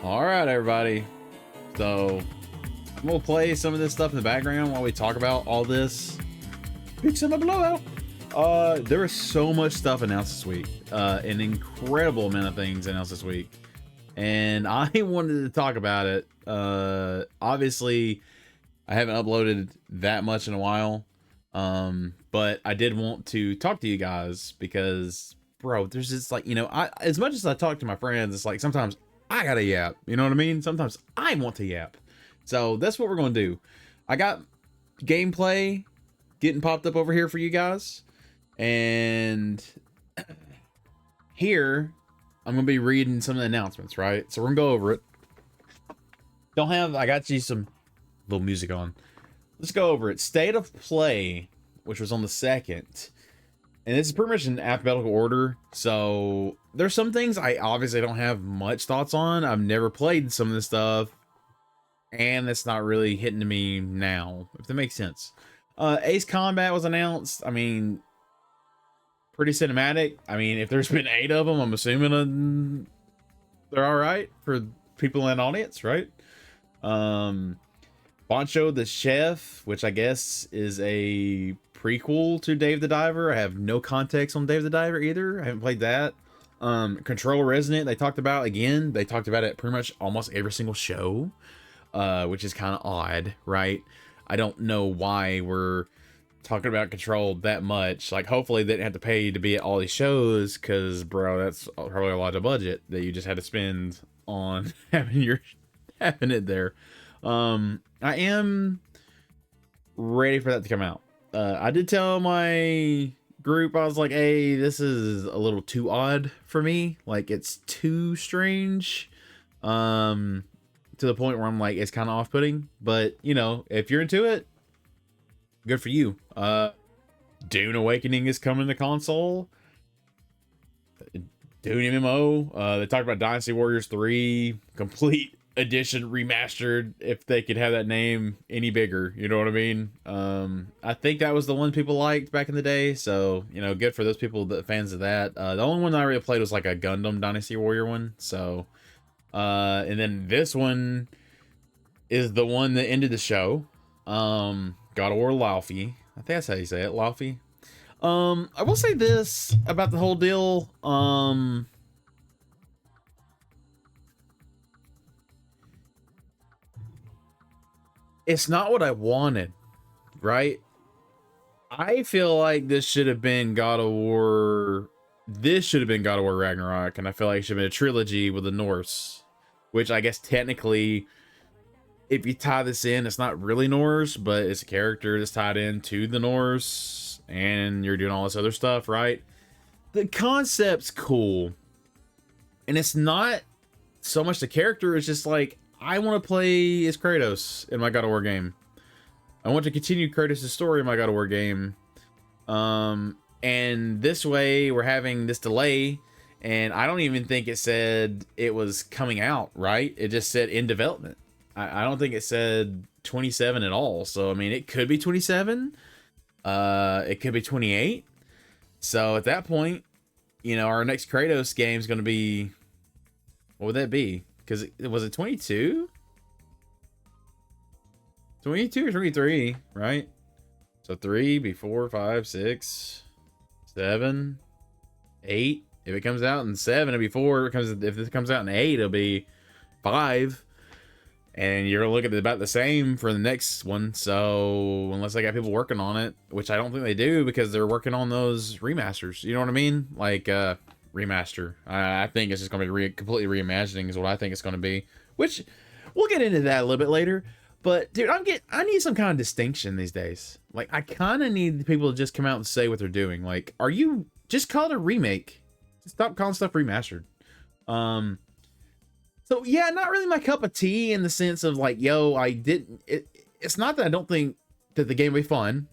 All right, everybody. So I'm gonna play some of this stuff in the background while we talk about all this. Big summer blowout. There was so much stuff announced this week. An incredible amount of things announced this week, and I wanted to talk about it. Obviously, I haven't uploaded that much in a while, but I did want to talk to you guys because, bro, there's just like, as much as I talk to my friends, it's like sometimes I gotta yap. You know what I mean? Sometimes I want to yap. So that's what we're gonna do. I got gameplay getting popped up over here for you guys, and here I'm gonna be reading some of the announcements, right? So we're gonna go over it. I got you some little music on. Let's go over it. State of Play, which was on the 2nd, and this is pretty much in alphabetical order. So there's some things I obviously don't have much thoughts on. I've never played some of this stuff, and it's not really hitting to me now, if that makes sense. Ace Combat was announced. I mean, pretty cinematic. I mean, if there's been 8 of them, I'm assuming they're all right for people in the audience, right? Boncho the Chef, which I guess is a prequel to Dave the Diver. I have no context on Dave the Diver either. I haven't played that. Control Resonant, they talked about again. They talked about it pretty much almost every single show, which is kind of odd, right? I don't know why we're talking about Control that much. Like, hopefully they didn't have to pay to be at all these shows, because, bro, that's probably a lot of budget that you just had to spend on having it there. I am ready for that to come out. I did tell my group, I was like, hey, this is a little too odd for me. Like, it's too strange. To the point where I'm like, it's kind of off-putting. But, if you're into it, good for you. Dune Awakening is coming to console. Dune MMO. They talked about Dynasty Warriors 3 Complete Edition Remastered, if they could have that name any bigger, you know what I mean? I think that was the one people liked back in the day, so good for those people, that fans of that. The only one I really played was like a Gundam Dynasty Warrior one. So and then this one is the one that ended the show. God of War Laufey. I think that's how you say it, Laufey. I will say this about the whole deal. It's not what I wanted, right? I feel like this should have been God of War. This should have been God of War Ragnarok, and I feel like it should have been a trilogy with the Norse, which I guess technically, if you tie this in, it's not really Norse, but it's a character that's tied into the Norse, and you're doing all this other stuff, right? The concept's cool, and it's not so much the character, it's just like, I want to play as Kratos in my God of War game. I want to continue Kratos' story in my God of War game. And this way, we're having this delay, and I don't even think it said it was coming out, right? It just said in development. I don't think it said 27 at all. So, I mean, it could be 27. It could be 28. So, at that point, our next Kratos game is going to be... What would that be? Because was it 22? 22 or 23, right? So 3, be 4, 5, 6, 7, 8. If it comes out in 7, it'll be 4. If it comes out in 8, it'll be 5. And you're looking at about the same for the next one. So unless they got people working on it, which I don't think they do, because they're working on those remasters. You know what I mean? Like, remaster. I think it's just going to be completely reimagining is what I think it's going to be, which we'll get into that a little bit later. But dude, I need some kind of distinction these days. Like, I kind of need people to just come out and say what they're doing. Like, are you just call it a remake? Just stop calling stuff remastered. So yeah, not really my cup of tea in the sense of like, yo, it's not that I don't think that the game will be fun.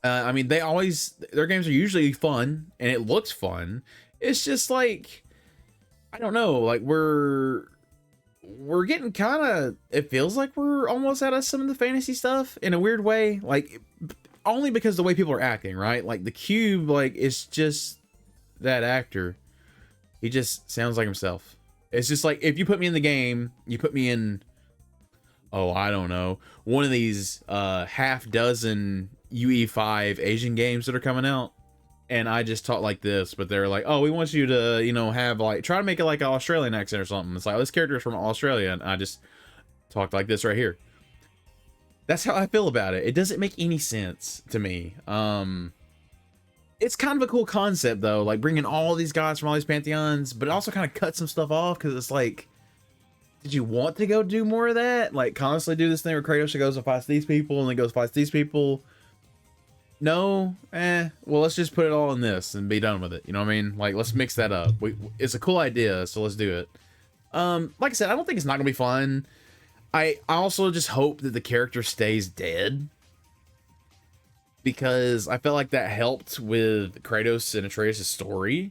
I mean, their games are usually fun and it looks fun. It's just like, I don't know, like we're getting kind of, it feels like we're almost out of some of the fantasy stuff in a weird way, like only because the way people are acting, right? Like the Cube, like it's just that actor. He just sounds like himself. It's just like, if you put me in the game, you put me in, oh, I don't know, one of these half dozen UE5 Asian games that are coming out, and I just talk like this, but they're like, oh, we want you to, you know, have like, try to make it like an Australian accent or something. It's like, oh, this character is from Australia, and I just talked like this right here. That's how I feel about it. It doesn't make any sense to me. It's kind of a cool concept though, like bringing all these guys from all these pantheons, but it also kind of cuts some stuff off, because it's like, did you want to go do more of that? Like constantly do this thing where Kratos goes and fights these people and then goes fights these people? No, well, let's just put it all in this and be done with it. You know what I mean? Like, let's mix that up. It's a cool idea, so let's do it. Like I said, I don't think it's not gonna be fun. I also just hope that the character stays dead, because I felt like that helped with Kratos and Atreus' story,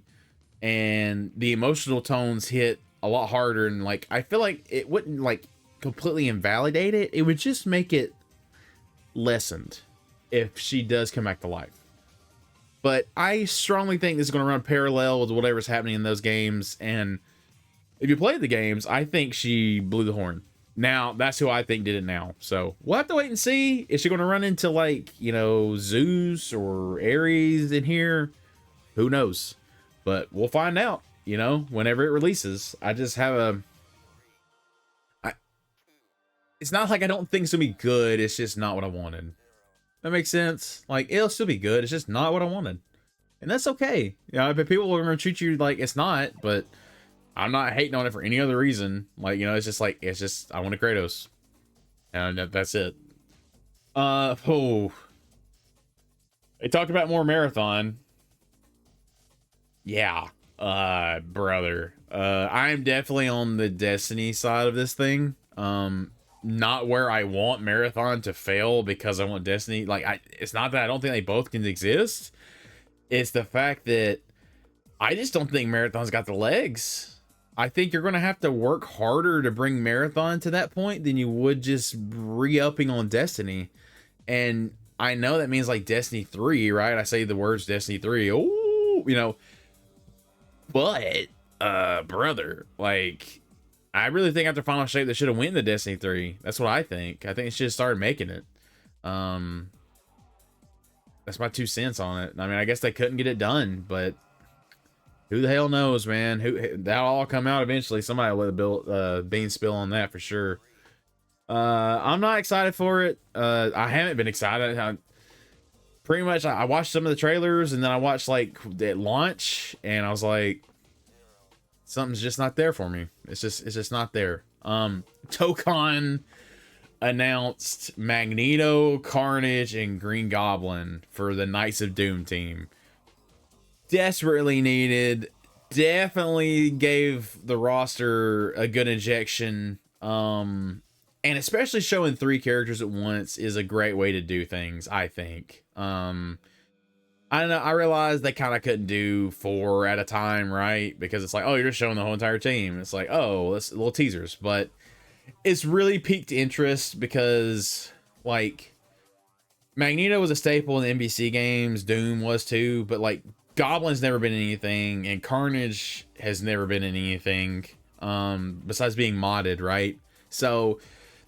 and the emotional tones hit a lot harder, and like I feel like it wouldn't like completely invalidate it. It would just make it lessened if she does come back to life. But I strongly think this is going to run parallel with whatever's happening in those games, and if you play the games, I think she blew the horn. Now, that's who I think did it now. So, we'll have to wait and see. Is she going to run into, like, you know, Zeus or Ares in here? Who knows? But we'll find out, you know, whenever it releases. I just have it's not like I don't think it's going to be good. It's just not what I wanted. That makes sense. Like, it'll still be good. It's just not what I wanted. And that's okay. You know, if people are going to treat you like it's not, but I'm not hating on it for any other reason. Like, you know, it's just like, it's just, I want a Kratos. And that's it. Oh. They talked about more Marathon. Yeah. Brother. I'm definitely on the Destiny side of this thing. Not where I want Marathon to fail because I want Destiny. Like, it's not that I don't think they both can exist. It's the fact that I just don't think Marathon's got the legs. I think you're going to have to work harder to bring Marathon to that point than you would just re-upping on Destiny. And I know that means like Destiny 3, right? I say the words Destiny 3. Oh, you know. But, brother, like, I really think after Final Shape they should have won the Destiny 3. That's what I think. I think they should have started making it. That's my 2 cents on it. I mean, I guess they couldn't get it done, but who the hell knows, man? That'll all come out eventually. Somebody will let a bean spill on that for sure. I'm not excited for it. I haven't been excited. Pretty much, I watched some of the trailers, and then I watched like at launch, and I was like, something's just not there for me. It's just not there. Tokon announced Magneto, Carnage, and Green Goblin for the Knights of Doom team. Desperately needed. Definitely gave the roster a good injection. And especially showing 3 characters at once is a great way to do things, I think. I don't know. I realized they kind of couldn't do 4 at a time, right? Because it's like, oh, you're just showing the whole entire team. It's like, oh, that's little teasers. But it's really piqued interest because, like, Magneto was a staple in the NBC games. Doom was too. But, like, Goblin's never been in anything. And Carnage has never been in anything besides being modded, right? So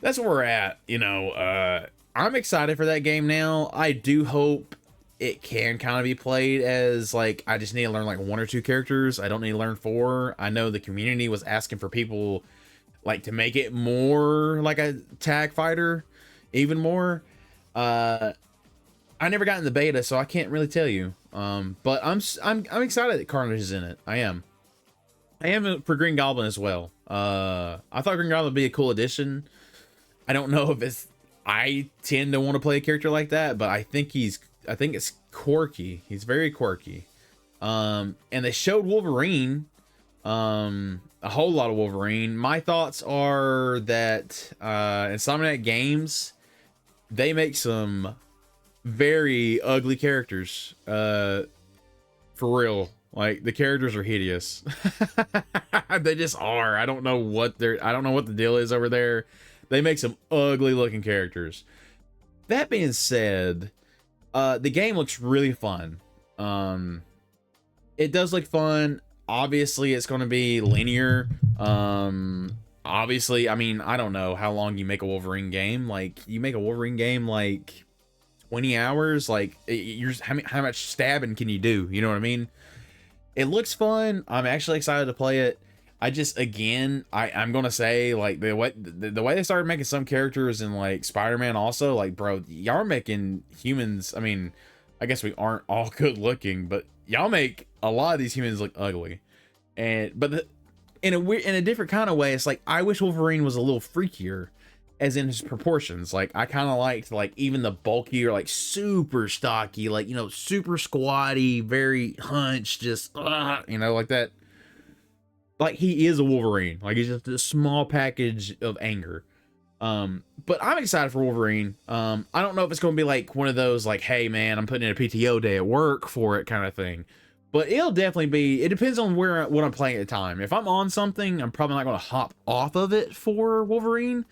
that's where we're at. You know, I'm excited for that game now. I do hope it can kind of be played as like, I just need to learn like 1 or 2 characters. I don't need to learn 4. I know the community was asking for people like to make it more like a tag fighter, even more. I never got in the beta, so I can't really tell you. But I'm excited that Carnage is in it. I am for Green Goblin as well. I thought Green Goblin would be a cool addition. I don't know if I tend to want to play a character like that, but I think it's quirky. He's very quirky. And they showed Wolverine, a whole lot of Wolverine. My thoughts are that Insomniac Games, they make some very ugly characters. For real. Like, the characters are hideous. They just are. I don't know what the deal is over there. They make some ugly looking characters. That being said, the game looks really fun. It does look fun. Obviously it's going to be linear. Obviously, I mean, I don't know how long you make a Wolverine game. Like, you make a Wolverine game like 20 hours. Like, you're how much stabbing can you do? You know what I mean? It looks fun. I'm actually excited to play it. I just, again, I'm gonna say, like, the way they started making some characters in like Spider-Man also, like, bro, y'all are making humans. I mean, I guess we aren't all good looking, but y'all make a lot of these humans look ugly. And in a different kind of way, it's like I wish Wolverine was a little freakier, as in his proportions. Like, I kind of liked, like, even the bulkier, like, super stocky, like, you know, super squatty, very hunched, just you know, like that. Like, he is a Wolverine. Like, he's just a small package of anger. But I'm excited for Wolverine. I don't know if it's going to be like one of those, like, hey man, I'm putting in a PTO day at work for it kind of thing. But it'll definitely be, it depends on what I'm playing at the time. If I'm on something, I'm probably not going to hop off of it for Wolverine.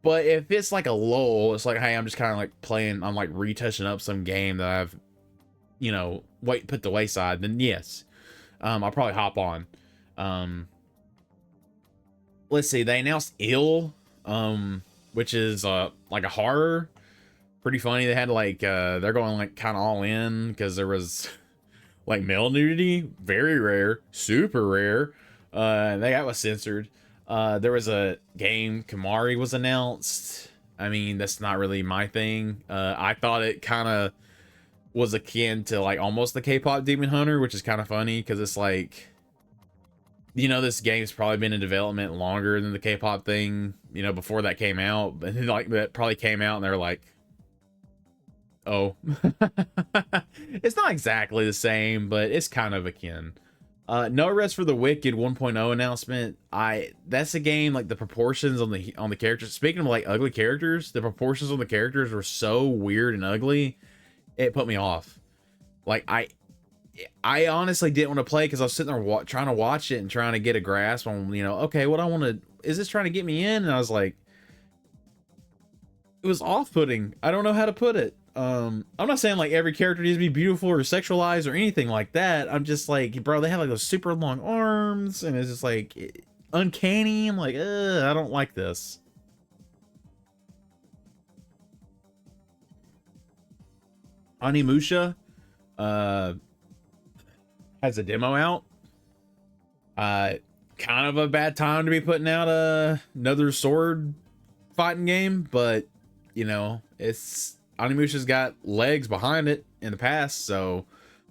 But if it's like a lull, it's like, hey, I'm just kind of like playing, I'm like retouching up some game that I've, you know, put the wayside, then yes, I'll probably hop on. Let's see, they announced Ill, which is like a horror. Pretty funny. They had like they're going like kind of all in because there was like male nudity, very rare, super rare. That was censored. There was a game, Kamari was announced. I mean, that's not really my thing. I thought it kind of was akin to like almost the K-pop Demon Hunter, which is kind of funny because it's like, you know, this game's probably been in development longer than the K-pop thing, you know, before that came out. But like that probably came out and they're like, oh, it's not exactly the same, but it's kind of akin. No Rest for the Wicked 1.0 announcement. That's a game, like the proportions on the characters. Speaking of like ugly characters, the proportions on the characters were so weird and ugly, it put me off. Like I honestly didn't want to play because I was sitting there trying to watch it and trying to get a grasp on, you know, okay, what I want to, is this trying to get me in? And I was like, it was off-putting. I don't know how to put it. I'm not saying like every character needs to be beautiful or sexualized or anything like that. I'm just like, bro, they have like those super long arms and it's just like uncanny. I'm like, I don't like this. Animusha has a demo out. Kind of a bad time to be putting out another sword fighting game, but you know, it's Animusha's got legs behind it in the past. So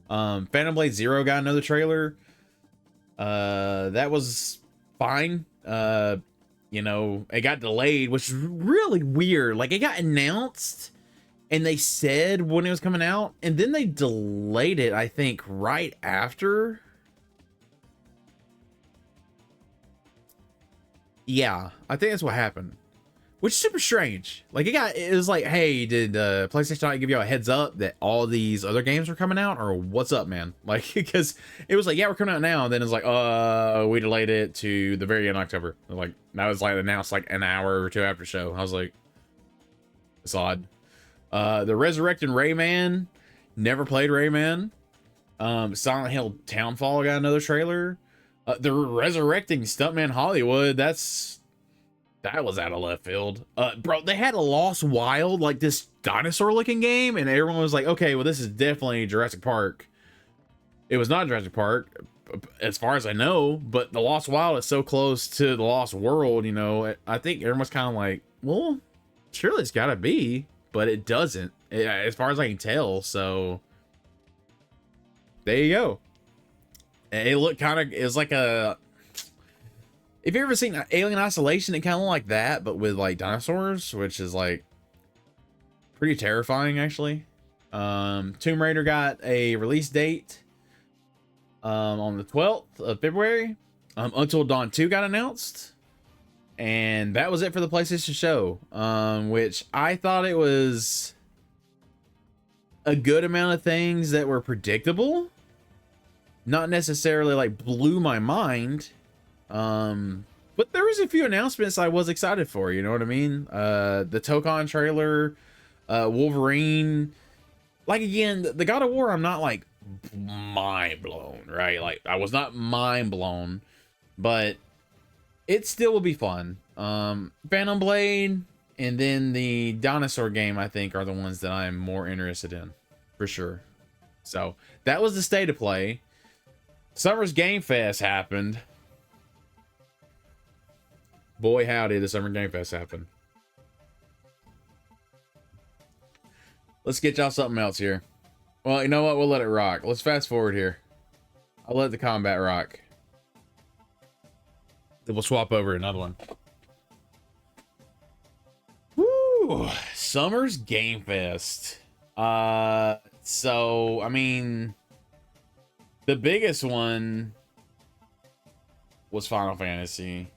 Phantom Blade Zero got another trailer. That was fine. You know, it got delayed, which is really weird. Like, it got announced and they said when it was coming out, and then they delayed it, I think, right after. Yeah, I think that's what happened. Which is super strange. Like, it was like, hey, did PlayStation not give you a heads up that all these other games were coming out, or what's up, man? Like, because it was like, yeah, we're coming out now, and then it's like, we delayed it to the very end of October. Like, that was like announced like an hour or two after show. I was like, it's odd. The Resurrecting Rayman, never played Rayman. Silent Hill Townfall got another trailer. The Resurrecting Stuntman Hollywood, that was out of left field. Bro, they had a Lost Wild, like this dinosaur looking game, and everyone was like, okay, well, this is definitely Jurassic Park. It was not Jurassic Park, as far as I know, but the Lost Wild is so close to the Lost World, you know, I think everyone's kind of like, well, surely it's gotta be, but it doesn't, as far as I can tell, so there you go. It looked kind of, it was like a, if you've ever seen Alien Isolation, it kind of like that, but with like dinosaurs, which is like pretty terrifying, actually. Tomb Raider got a release date on the 12th of February. Until Dawn 2 got announced, and that was it for the PlayStation show, which I thought it was a good amount of things that were predictable, not necessarily like blew my mind. But there was a few announcements I was excited for, you know what I mean? The Tokon trailer, Wolverine. Like, again, the God of War I'm not like mind blown, right? Like, I was not mind blown, but it still will be fun. Phantom Blade and then the dinosaur game, I think, are the ones that I'm more interested in, for sure. So that was the state of play. Summer's Game Fest happened. Boy, howdy, the Summer Game Fest happened. Let's get y'all something else here. Well, you know what? We'll let it rock. Let's fast forward here. I'll let the combat rock. Then we'll swap over another one. Woo! Summer's Game Fest. So, I mean, the biggest one was Final Fantasy.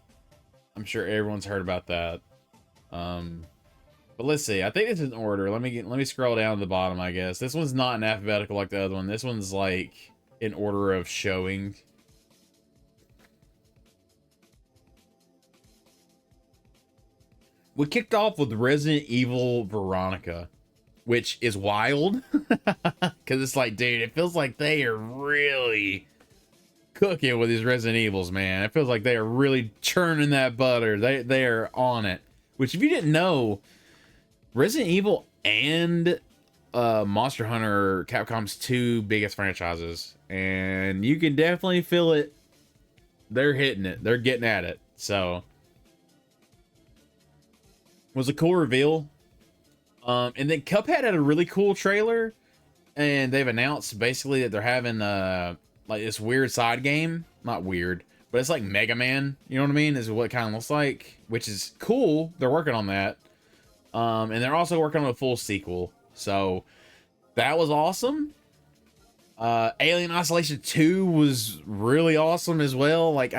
I'm sure everyone's heard about that. But let's see. I think it's in order. Let me scroll down to the bottom, I guess. This one's not in alphabetical like the other one. This one's like in order of showing. We kicked off with Resident Evil Veronica, which is wild. Because it's like, dude, it feels like they are really cooking with these Resident Evils, man. It feels like they are really churning that butter. They are on it. Which, if you didn't know, Resident Evil and Monster Hunter are Capcom's two biggest franchises. And you can definitely feel it. They're hitting it. They're getting at it. So, it was a cool reveal. And then Cuphead had a really cool trailer. And they've announced basically that they're having like this weird side game. Not weird, but it's like Mega Man. You know what I mean? Is what it kind of looks like, which is cool. They're working on that. And they're also working on a full sequel. So that was awesome. Alien Isolation 2 was really awesome as well. Like,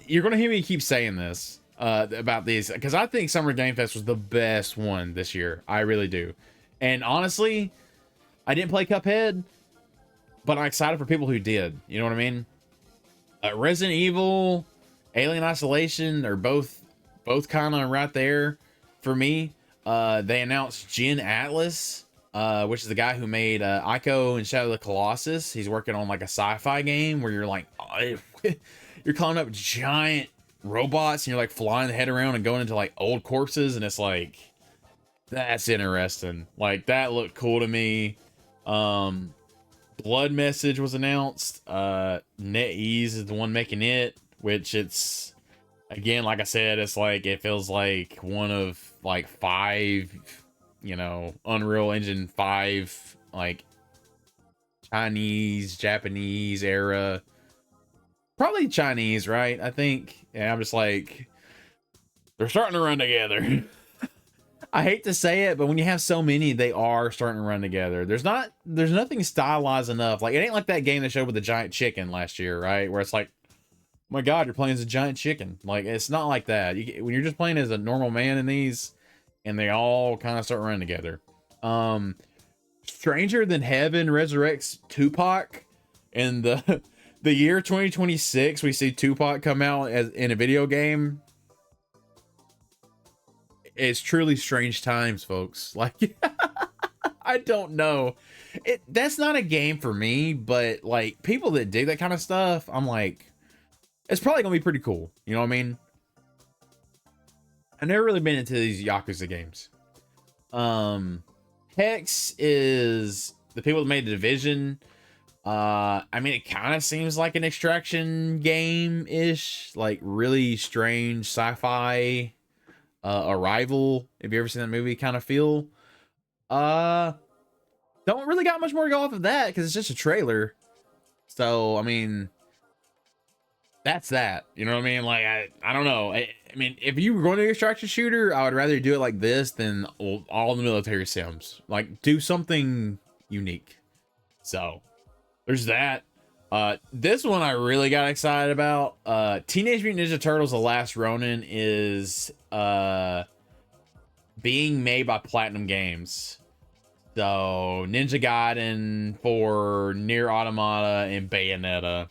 you're going to hear me keep saying this about these, because I think Summer Game Fest was the best one this year. I really do. And honestly, I didn't play Cuphead, but I'm excited for people who did. You know what I mean? Resident Evil, Alien Isolation are both kind of right there for me. They announced Jen Atlas, which is the guy who made Ico and Shadow of the Colossus. He's working on like a sci-fi game where you're like, you're calling up giant robots and you're like flying the head around and going into like old corpses, and it's like, that's interesting. Like, that looked cool to me. Blood Message was announced. NetEase is the one making it, which it's, again, like I said, it's like, it feels like one of like 5, you know, Unreal Engine 5, like Chinese, Japanese era, probably Chinese, right? I think. And I'm just like, they're starting to run together. I hate to say it, but when you have so many, they are starting to run together. There's nothing stylized enough. Like, it ain't like that game they showed with the giant chicken last year, right? Where it's like, oh my God, you're playing as a giant chicken. Like, it's not like that. When you're just playing as a normal man in these, and they all kind of start running together. Stranger Than Heaven resurrects Tupac. In the year 2026, we see Tupac come out as in a video game. It's truly strange times, folks. Like, I don't know. That's not a game for me, but like, people that dig that kind of stuff, I'm like, it's probably gonna be pretty cool. You know what I mean? I've never really been into these Yakuza games. Hex is the people that made The Division. I mean, it kind of seems like an extraction game-ish, like really strange sci-fi. Arrival, if you ever seen that movie, kind of feel. Don't really got much more to go off of that because it's just a trailer. So, I mean, that's that. You know what I mean? Like, I don't know. I mean, if you were going to an extraction shooter, I would rather do it like this than all the military sims. Like, do something unique. So, there's that. This one I really got excited about. Teenage Mutant Ninja Turtles: The Last Ronin is being made by Platinum Games. So, Ninja Gaiden for Nier Automata and Bayonetta.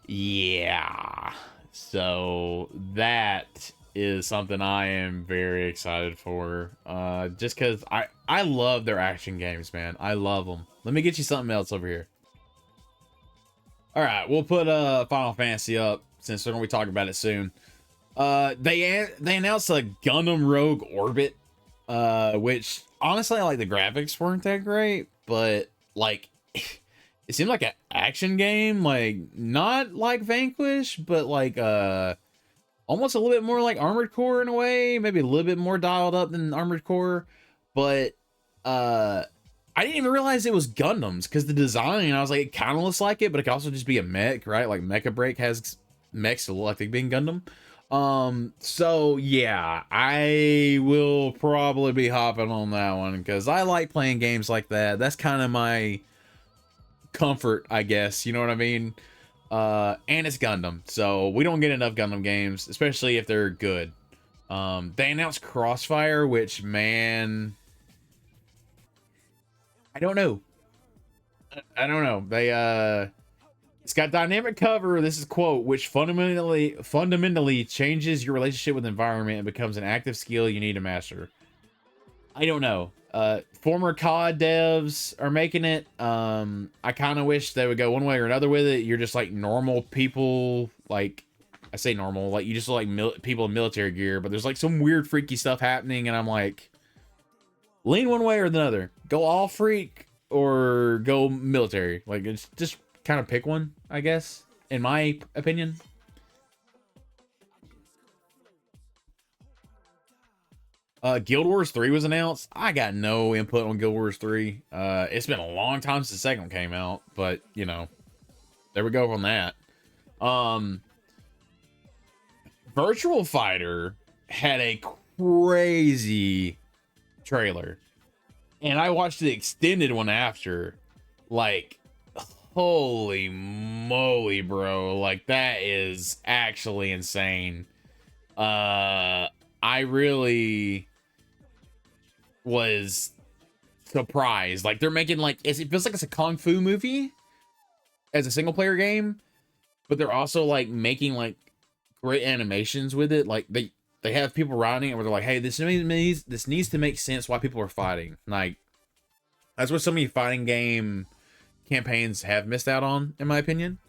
Yeah. So, that is something I am very excited for. Just because I love their action games, man. I love them. Let me get you something else over here. All right, we'll put Final Fantasy up since we're gonna be talking about it soon. They announced a Gundam Rogue Orbit, which honestly, like, the graphics weren't that great, but like it seemed like an action game, like not like Vanquish, but like almost a little bit more like Armored Core in a way, maybe a little bit more dialed up than Armored Core, but I didn't even realize it was Gundams because the design, I was like, it kind of looks like it, but it could also just be a mech, right? Like Mecha Break has mechs that look like they being Gundam. So yeah, I will probably be hopping on that one because I like playing games like that. That's kind of my comfort, I guess. You know what I mean? And it's Gundam, so we don't get enough Gundam games, especially if they're good. They announced Crossfire, which, man, I don't know. I don't know. It's got dynamic cover. This is quote, which fundamentally changes your relationship with the environment and becomes an active skill you need to master. I don't know. Former COD devs are making it. I kind of wish they would go one way or another with it. You're just like normal people, like, I say normal, like you just look like people in military gear, but there's like some weird freaky stuff happening, and I'm like, lean one way or the other. Go all freak or go military. Like, it's just kind of pick one, I guess, in my opinion. Guild Wars 3 was announced. I got no input on Guild Wars 3. It's been a long time since the second one came out, but you know, there we go on that. Virtual Fighter had a crazy trailer, and I watched the extended one after. Like, holy moly, bro, like that is actually insane. I really was surprised. Like, they're making like, it feels like it's a kung fu movie as a single player game, but they're also like making like great animations with it. Like they have people riding it where they're like, hey, this needs to make sense why people are fighting. Like, that's what so many fighting game campaigns have missed out on, in my opinion.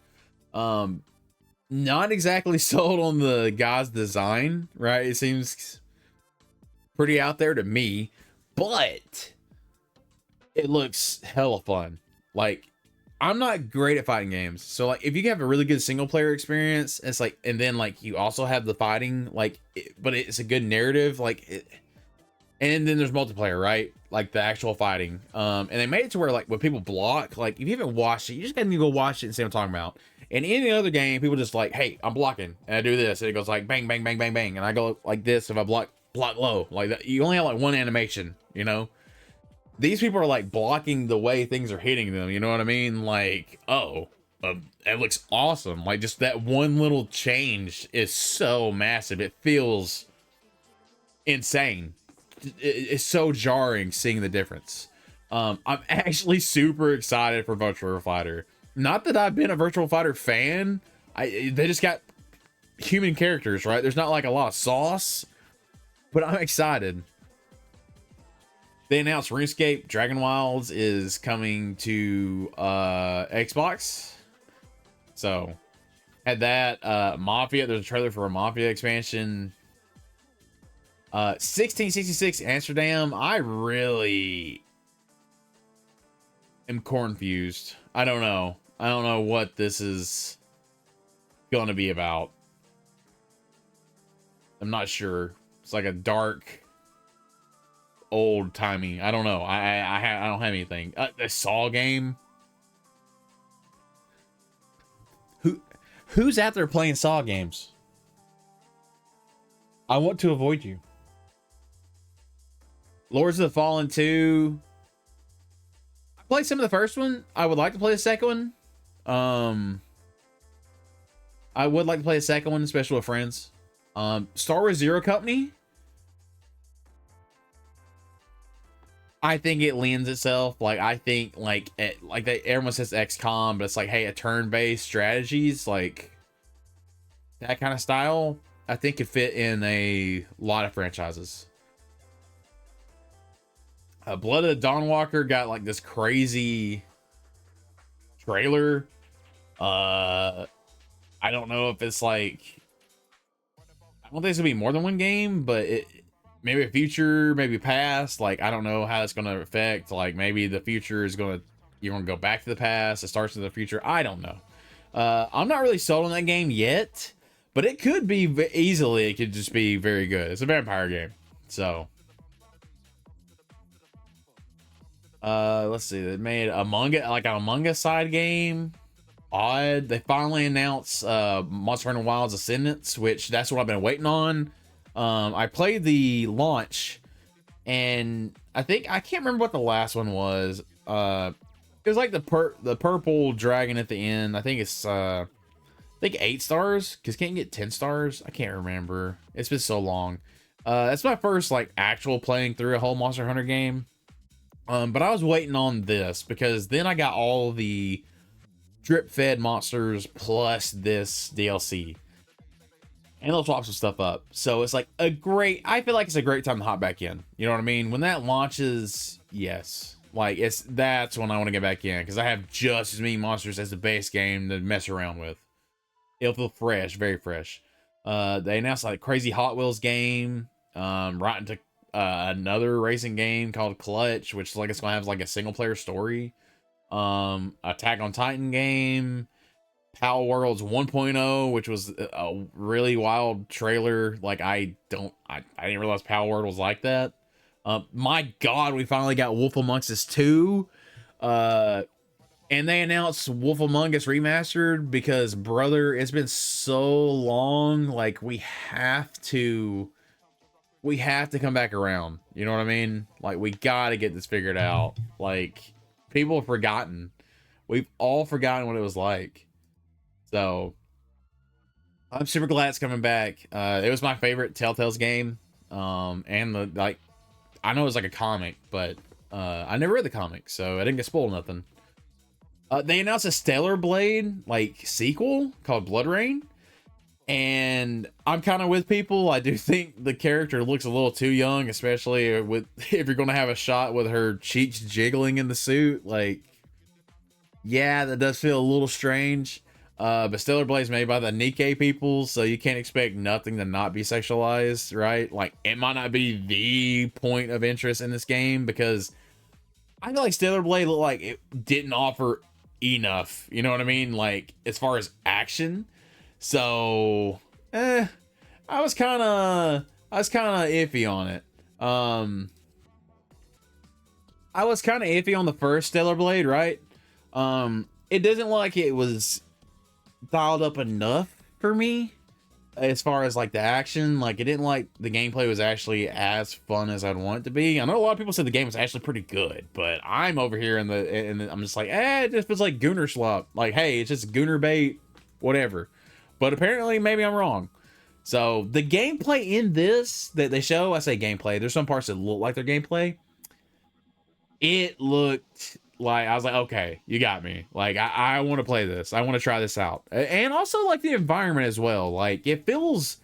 Not exactly sold on the guy's design, right? It seems pretty out there to me, but it looks hella fun. Like, I'm not great at fighting games, so like if you have a really good single player experience, it's like, and then like you also have the fighting, like, but it's a good narrative, like and then there's multiplayer, right? Like the actual fighting. And they made it to where like when people block, like if you haven't watched it, you just gotta go watch it and see what I'm talking about. In any other game, people just like, hey, I'm blocking, and I do this, and it goes like bang, bang, bang, bang, bang, and I go like this if I block low, like that. You only have like one animation, you know. These people are like blocking the way things are hitting them, you know what I mean? Like, oh, it looks awesome. Like, just that one little change is so massive. It feels insane. It's so jarring seeing the difference. I'm actually super excited for Virtual Fighter. Not that I've been a Virtual Fighter fan. They just got human characters, right? There's not like a lot of sauce, but I'm excited. They announced RuneScape Dragon Wilds is coming to Xbox. So had that. Mafia, there's a trailer for a Mafia expansion. 1666 Amsterdam, I really am confused. I don't know what this is gonna be about. I'm not sure. It's like a dark, old timey. I don't know. I don't have anything. The Saw game. Who's out there playing Saw games? I want to avoid you. Lords of the Fallen 2. I played some of the first one. I would like to play the second one. I would like to play a second one, especially with friends. Star Wars Zero Company. I think it lends itself. Like, I think like everyone says XCOM, but it's like, hey, a turn-based strategies, like that kind of style, I think could fit in a lot of franchises. Blood of the Dawnwalker got like this crazy trailer. I don't know if it's like, I don't think it's gonna be more than one game, but it maybe a future, maybe past. Like, I don't know how it's gonna affect. Like, maybe the future is gonna, you're gonna go back to the past. It starts in the future. I don't know. I'm not really sold on that game yet, but it could be easily. It could just be very good. It's a vampire game, so. Let's see. They made Among Us, like an Among Us side game. Odd. They finally announced Monster Hunter Wilds Ascendance, which that's what I've been waiting on. I played the launch, and I can't remember what the last one was. It was like the purple dragon at the end. I think it's I think 8 stars, because can't you get 10 stars? I can't remember. It's been so long. That's my first like actual playing through a whole Monster Hunter game. But I was waiting on this because then I got all the drip fed monsters plus this DLC, and they'll swap some stuff up. So it's like I feel like it's a great time to hop back in. You know what I mean? When that launches, yes, like that's when I want to get back in, because I have just as many monsters as the base game to mess around with. It'll feel fresh, very fresh. They announced like crazy Hot Wheels game, right into another racing game called Clutch, which like it's gonna have like a single player story. Attack on Titan game, Power Worlds 1.0, which was a really wild trailer. Like I didn't realize Power World was like that. My God, we finally got Wolf Amongst Us 2. And they announced Wolf Among Us Remastered because, brother, it's been so long. Like, we have to come back around. You know what I mean? Like, we gotta get this figured out. Like, people have forgotten. We've all forgotten what it was like. So, I'm super glad it's coming back. It was my favorite Telltale's game. And I know it was like a comic, but I never read the comic, so I didn't get spoiled nothing. They announced a Stellar Blade like sequel called Blood Rain, and I'm kind of with people. I do think the character looks a little too young, especially with if you're going to have a shot with her cheeks jiggling in the suit. Like, yeah, that does feel a little strange. But Stellar Blade's made by the Nikkei people, so you can't expect nothing to not be sexualized, right? Like, it might not be the point of interest in this game, because I feel like Stellar Blade looked like it didn't offer enough, you know what I mean, like as far as action. So I was kind of iffy on it. I was kind of iffy on the first Stellar Blade, right? It doesn't look like it was dialed up enough for me as far as like the action. Like, it didn't like the gameplay was actually as fun as I'd want it to be. I know a lot of people said the game was actually pretty good, but I'm over here and I'm just like, it just feels like Gooner slop. Like, hey, it's just Gooner bait, whatever. But apparently maybe I'm wrong. So the gameplay in this that they show, I say gameplay, there's some parts that look like their gameplay. It looked like, I was like, okay, you got me. Like, I want to play this. I want to try this out. And also, like, the environment as well. Like, it feels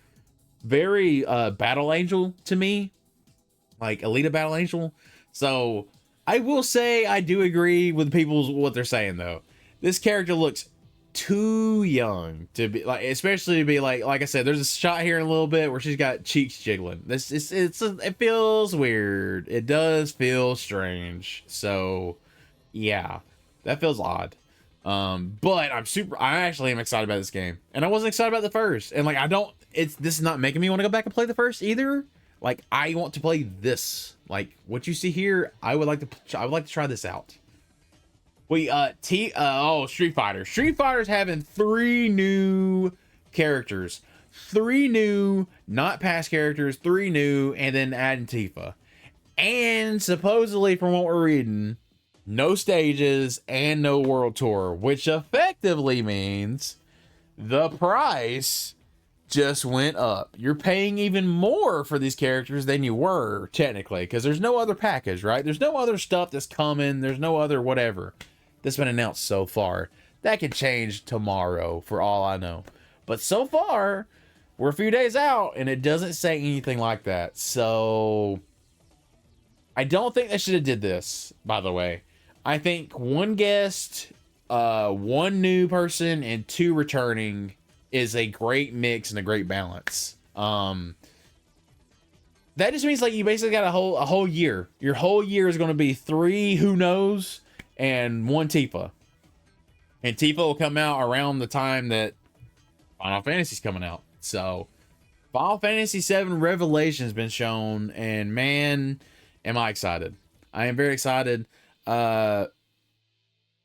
very Battle Angel to me. Like, Alita Battle Angel. So, I will say I do agree with people what they're saying, though. This character looks too young to be, like, especially to be, like I said, there's a shot here in a little bit where she's got cheeks jiggling. It feels weird. It does feel strange. So, yeah, that feels odd. But I actually am excited about this game, and I wasn't excited about the first. And like, this is not making me want to go back and play the first either. Like, I want to play this. Like, what you see here, I would like to try this out. Street Fighter. Street Fighter's having 3 new characters. 3 new, not past characters, 3 new, and then adding Tifa. And supposedly, from what we're reading, no stages and no world tour, which effectively means the price just went up. You're paying even more for these characters than you were, technically, because there's no other package, right? There's no other stuff that's coming. There's no other whatever that's been announced so far. That could change tomorrow, for all I know. But so far, we're a few days out, and it doesn't say anything like that. So I don't think they should have did this, by the way. I think one guest one new person and two returning is a great mix and a great balance. That just means like you basically got a whole year. Your whole year is going to be 3 who knows and 1 Tifa. And Tifa will come out around the time that Final Fantasy's coming out. So Final Fantasy VII Revelation has been shown, and man, am I excited. I am very excited.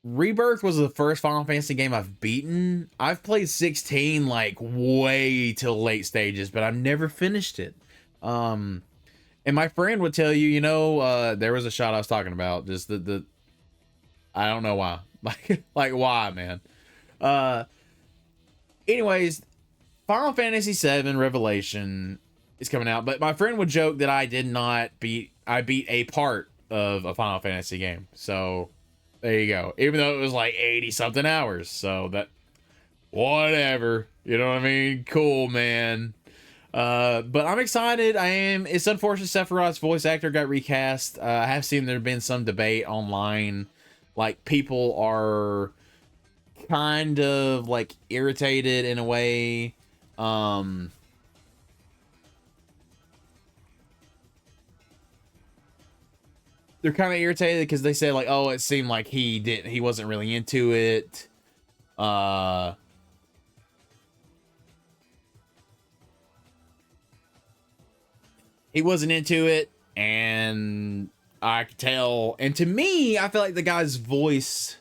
Rebirth was the first Final Fantasy game I've beaten. I've played 16 like way till late stages, but I've never finished it. And my friend would tell you, you know, there was a shot I was talking about, just the I don't know why. Like why, man? Anyways, Final Fantasy VII Revelation is coming out, but my friend would joke that I beat a part of a Final Fantasy game. So there you go. Even though it was like 80 something hours. So that, whatever, you know what I mean? Cool, man. But I'm excited. It's unfortunate Sephiroth's voice actor got recast. I have seen there been some debate online. Like, people are kind of like irritated in a way. They're kind of irritated because they said like, oh, it seemed like he wasn't really into it. He wasn't into it, and I could tell. And to me, I feel like the guy's voice,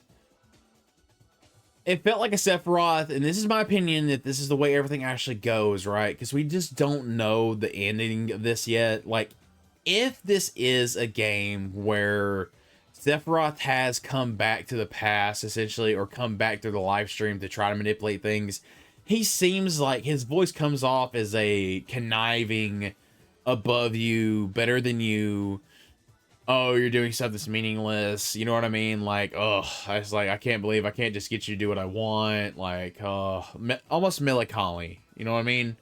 it felt like a Sephiroth, and this is my opinion, that this is the way everything actually goes, right? Because we just don't know the ending of this yet. Like, if this is a game where Sephiroth has come back to the past, essentially, or come back through the live stream to try to manipulate things, he seems like his voice comes off as a conniving, above you, better than you, oh, you're doing stuff that's meaningless, you know what I mean? Like, oh, I was like, I can't believe I can't just get you to do what I want. Like, almost melancholy, you know what I mean?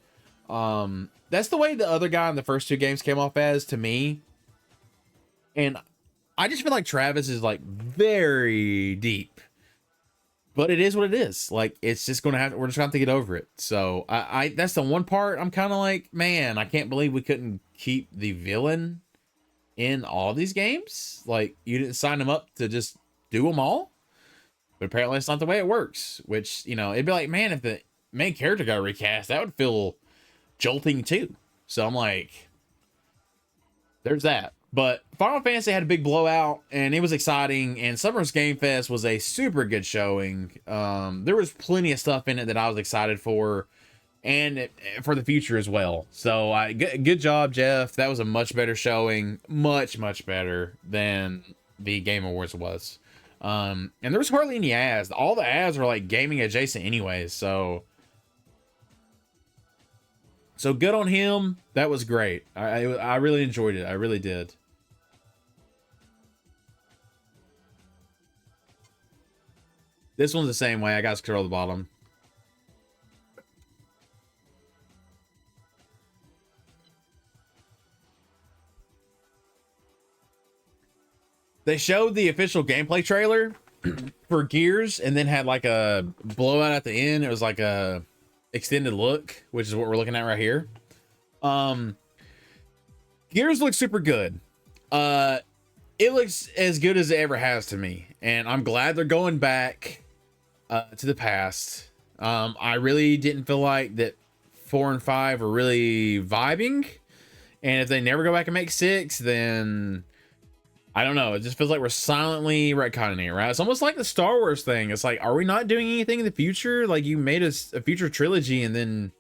That's the way the other guy in the first 2 games came off as to me. And I just feel like Travis is like very deep, but it is what it is. Like, it's just we're just gonna have to get over it. So I that's the one part I'm kind of like, man, I can't believe we couldn't keep the villain in all these games. Like, you didn't sign him up to just do them all, but apparently it's not the way it works. Which, you know, it'd be like, man, if the main character got recast, that would feel jolting too. So I'm like, there's that. But Final Fantasy had a big blowout, and it was exciting, and Summer's Game Fest was a super good showing. There was plenty of stuff in it that I was excited for, and for the future as well. So good job, Jeff. That was a much better showing, much better than the Game Awards was. And there was hardly any ads. All the ads were like gaming adjacent anyways, so good on him. That was great. I really enjoyed it. I really did. This one's the same way. I got to scroll the bottom. They showed the official gameplay trailer for Gears, and then had like a blowout at the end. It was like a extended look, which is what we're looking at right here. Gears looks super good. It looks as good as it ever has to me, and I'm glad they're going back to the past. I really didn't feel like that 4 and 5 were really vibing, and if they never go back and make 6, then I don't know. It just feels like we're silently retconning it, right? It's almost like the Star Wars thing. It's like, are we not doing anything in the future? Like, you made a future trilogy, and then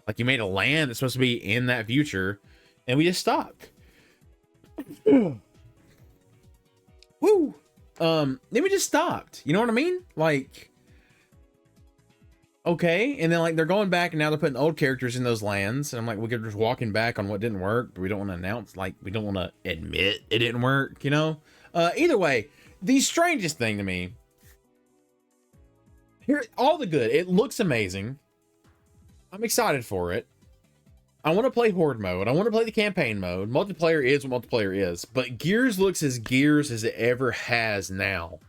like you made a land that's supposed to be in that future, and we just stopped. Woo. Then we just stopped. You know what I mean? Like, okay, and then like they're going back, and now they're putting old characters in those lands, and I'm like, we're just walking back on what didn't work, but we don't want to announce, like, we don't want to admit it didn't work, you know? Either way, the strangest thing to me here, all the good, it looks amazing. I'm excited for it. I want to play horde mode. I want to play the campaign mode. Multiplayer is what multiplayer is, but Gears looks as Gears as it ever has now.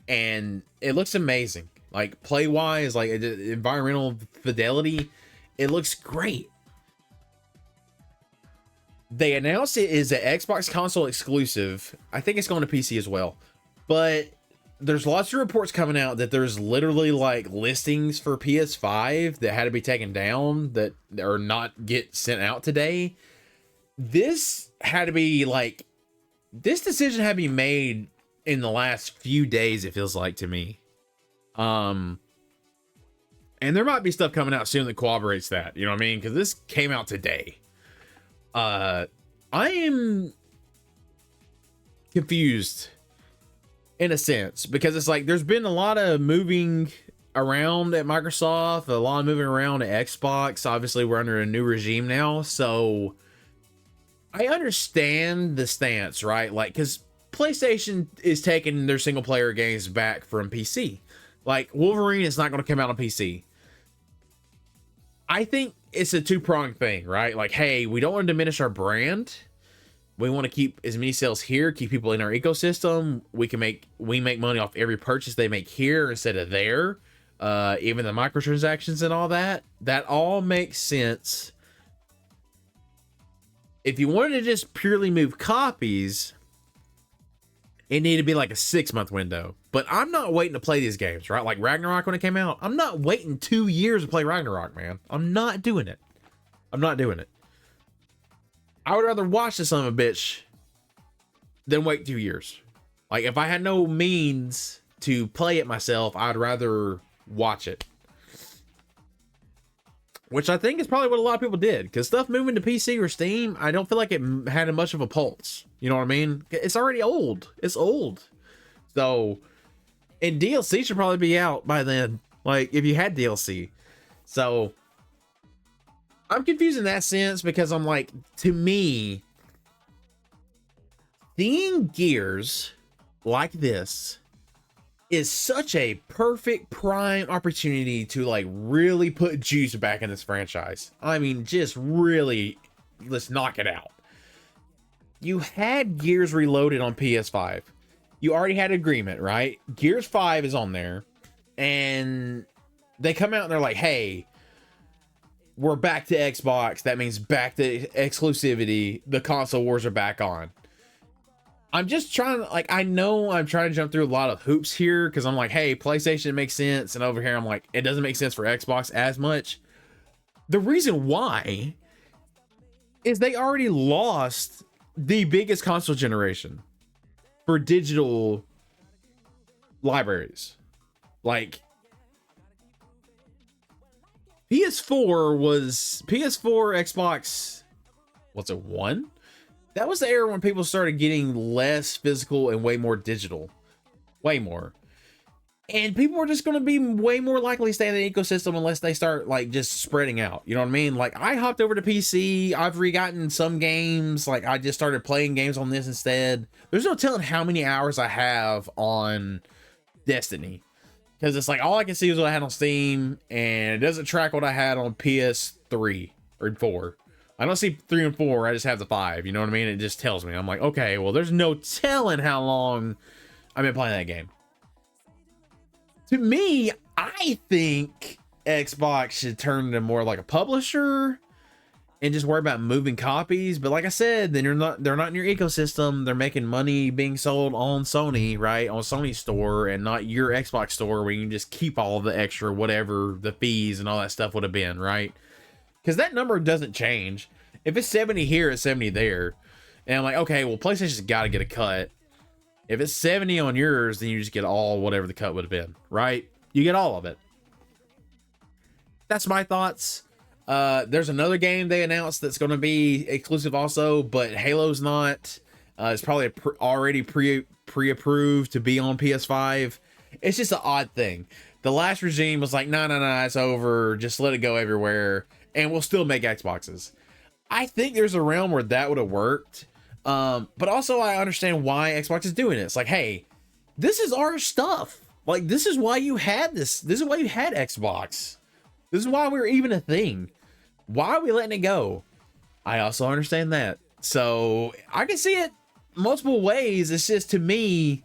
and it looks amazing. Like play wise, like environmental fidelity, it looks great. They announced it is an Xbox console exclusive. I think it's going to PC as well, but there's lots of reports coming out that there's literally like listings for PS5 that had to be taken down that are not get sent out today. This had to be like, this decision had to be made in the last few days, it feels like to me. And there might be stuff coming out soon that corroborates that, you know what I mean? Because this came out today. I am confused in a sense, because it's like there's been a lot of moving around at Microsoft, a lot of moving around at Xbox. Obviously, we're under a new regime now, so I understand the stance, right? Like, because PlayStation is taking their single player games back from PC. Like, Wolverine is not going to come out on PC. I think it's a two-pronged thing, right? Like, hey, we don't want to diminish our brand. We want to keep as many sales here, keep people in our ecosystem. We make money off every purchase they make here instead of there. Even the microtransactions and all that. That all makes sense. If you wanted to just purely move copies, it needed to be like a 6-month window. But I'm not waiting to play these games, right? Like Ragnarok when it came out. I'm not waiting 2 years to play Ragnarok, man. I'm not doing it. I'm not doing it. I would rather watch the son of a bitch than wait 2 years. Like, if I had no means to play it myself, I'd rather watch it. Which I think is probably what a lot of people did. Because stuff moving to PC or Steam, I don't feel like it had much of a pulse. You know what I mean? It's already old. It's old. So, and DLC should probably be out by then. Like, if you had DLC. So, I'm confused in that sense, because I'm like, to me, seeing Gears like this is such a perfect prime opportunity to like really put juice back in this franchise. I mean, just really, let's knock it out. You had Gears Reloaded on PS5. You already had agreement, right? Gears 5 is on there, and they come out and they're like, hey, we're back to Xbox. That means back to exclusivity. The console wars are back on. I'm just trying to, like, I know I'm trying to jump through a lot of hoops here, because I'm like, hey, PlayStation makes sense. And over here, I'm like, it doesn't make sense for Xbox as much. The reason why is they already lost the biggest console generation for digital libraries. Like, PS4, Xbox, what's it, 1? That was the era when people started getting less physical and way more digital. Way more. And people are just going to be way more likely to stay in the ecosystem unless they start, like, just spreading out. You know what I mean? Like, I hopped over to PC. I've re-gotten some games. Like, I just started playing games on this instead. There's no telling how many hours I have on Destiny. Because it's like, all I can see is what I had on Steam, and it doesn't track what I had on PS3 or 4. I don't see 3 and 4, I just have the 5, you know what I mean? It just tells me. I'm like, okay, well, there's no telling how long I've been playing that game. To me, I think Xbox should turn into more like a publisher and just worry about moving copies. But like I said, then they're not in your ecosystem. They're making money being sold on Sony, right? On Sony store, and not your Xbox store where you can just keep all of the extra, whatever the fees and all that stuff would have been, right? Because that number doesn't change. If it's 70 here, it's 70 there. And I'm like, okay, well, PlayStation's got to get a cut. If it's 70 on yours, then you just get all whatever the cut would have been, right? You get all of it. That's my thoughts. There's another game they announced that's going to be exclusive also, but Halo's not. It's probably already pre-approved to be on PS5. It's just an odd thing. The last regime was like, no, it's over. Just let it go everywhere. And we'll still make Xboxes. I think there's a realm where that would have worked. But also I understand why Xbox is doing it. It's like, hey, this is our stuff. Like, this is why you had this. This is why you had Xbox. This is why we're even a thing. Why are we letting it go? I also understand that. So I can see it multiple ways. It's just, to me,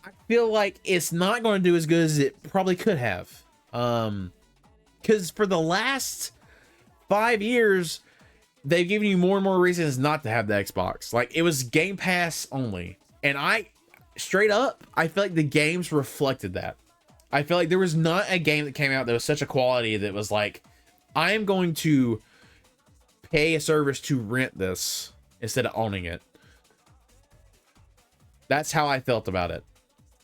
I feel like it's not going to do as good as it probably could have. Because for the last 5 years, they've given you more and more reasons not to have the Xbox. Like, it was Game Pass only. And straight up, I feel like the games reflected that. I feel like there was not a game that came out that was such a quality that was like, I am going to pay a service to rent this instead of owning it. That's how I felt about it.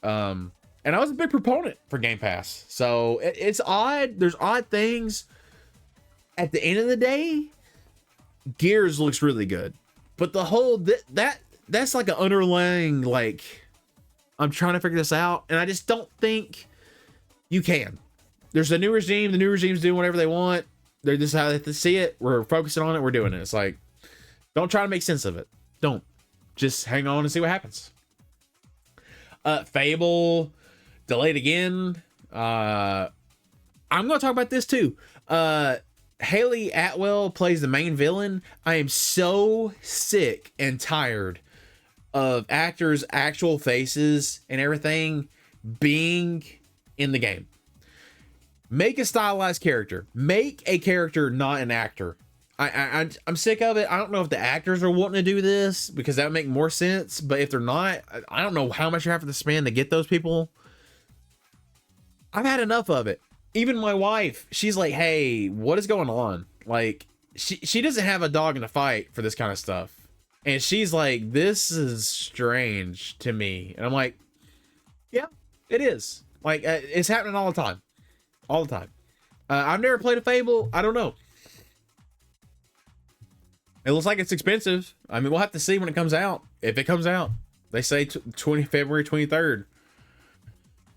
And I was a big proponent for Game Pass. So it's odd. There's odd things. At the end of the day, Gears looks really good. But the whole, that's like an underlying, like, I'm trying to figure this out. And I just don't think you can. There's a new regime. The new regime's doing whatever they want. They're just how they have to see it. We're focusing on it. We're doing it. It's like, don't try to make sense of it. Don't. Just hang on and see what happens. Fable delayed again. I'm gonna talk about this too. Haley Atwell plays the main villain. I am so sick and tired of actors' actual faces and everything being in the game. Make a stylized character. Make a character, not an actor. I'm sick of it. I don't know if the actors are wanting to do this because that would make more sense. But if they're not, I don't know how much you have to spend to get those people. I've had enough of it. Even my wife, she's like, hey, what is going on? Like, she doesn't have a dog in the fight for this kind of stuff. And she's like, this is strange to me. And I'm like, yeah, it is. Like, it's happening all the time. All the time. I've never played a Fable. I don't know. It looks like it's expensive. I mean, we'll have to see when it comes out. If it comes out. They say February 23rd.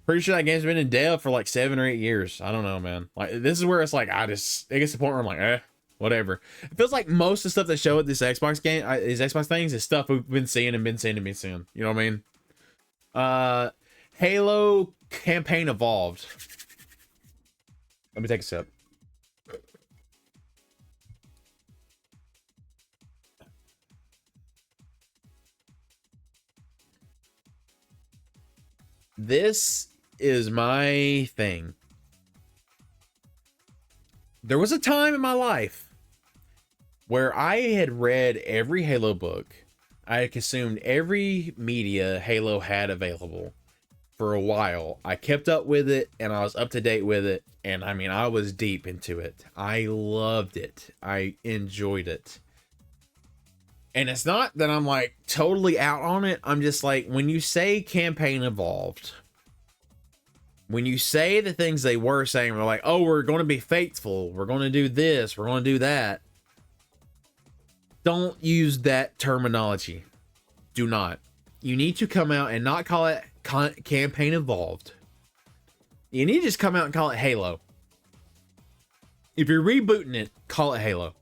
Pretty sure that game's been in dev for like 7 or 8 years. I don't know, man. Like, this is where it's like, it gets to the point where I'm like, whatever. It feels like most of the stuff they show at this Xbox game, these Xbox things, is stuff we've been seeing and been seeing and been seeing. You know what I mean? Halo campaign evolved. Let me take a sip. This is my thing. There was a time in my life where I had read every Halo book. I had consumed every media Halo had available for a while. I kept up with it and I was up to date with it. And I mean, I was deep into it. I loved it. I enjoyed it. And it's not that I'm like totally out on it. I'm just like, when you say campaign evolved, when you say the things they were saying, we're like, oh, we're going to be faithful. We're going to do this. We're going to do that. Don't use that terminology. Do not. You need to come out and not call it campaign evolved. You need to just come out and call it Halo. If you're rebooting it, call it Halo.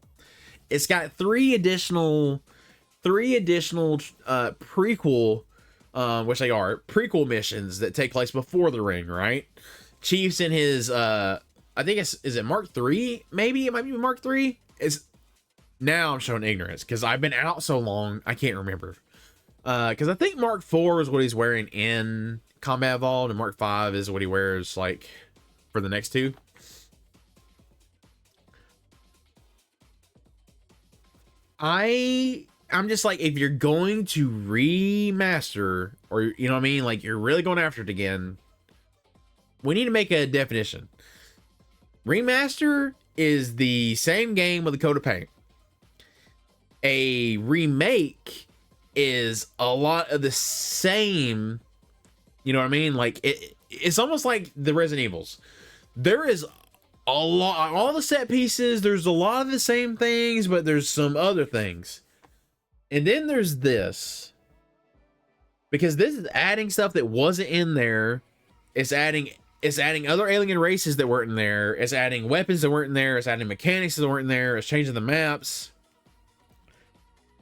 It's got three additional prequel, which they are prequel missions that take place before the ring, right? Chief's in his I think is it Mark 3? Maybe it might be Mark 3. It's now I'm showing ignorance because I've been out so long I can't remember. Because I think Mark 4 is what he's wearing in Combat Evolved, and Mark 5 is what he wears like for the next two. I'm just like, if you're going to remaster, or you know what I mean, like you're really going after it again, we need to make a definition. Remaster is the same game with a coat of paint. A remake is a lot of the same, you know what I mean? Like it's almost like the Resident Evils. There is a lot, all the set pieces, there's a lot of the same things, but there's some other things. And then there's this, because this is adding stuff that wasn't in there. It's adding other alien races that weren't in there. It's adding weapons that weren't in there. It's adding mechanics that weren't in there. It's changing the maps.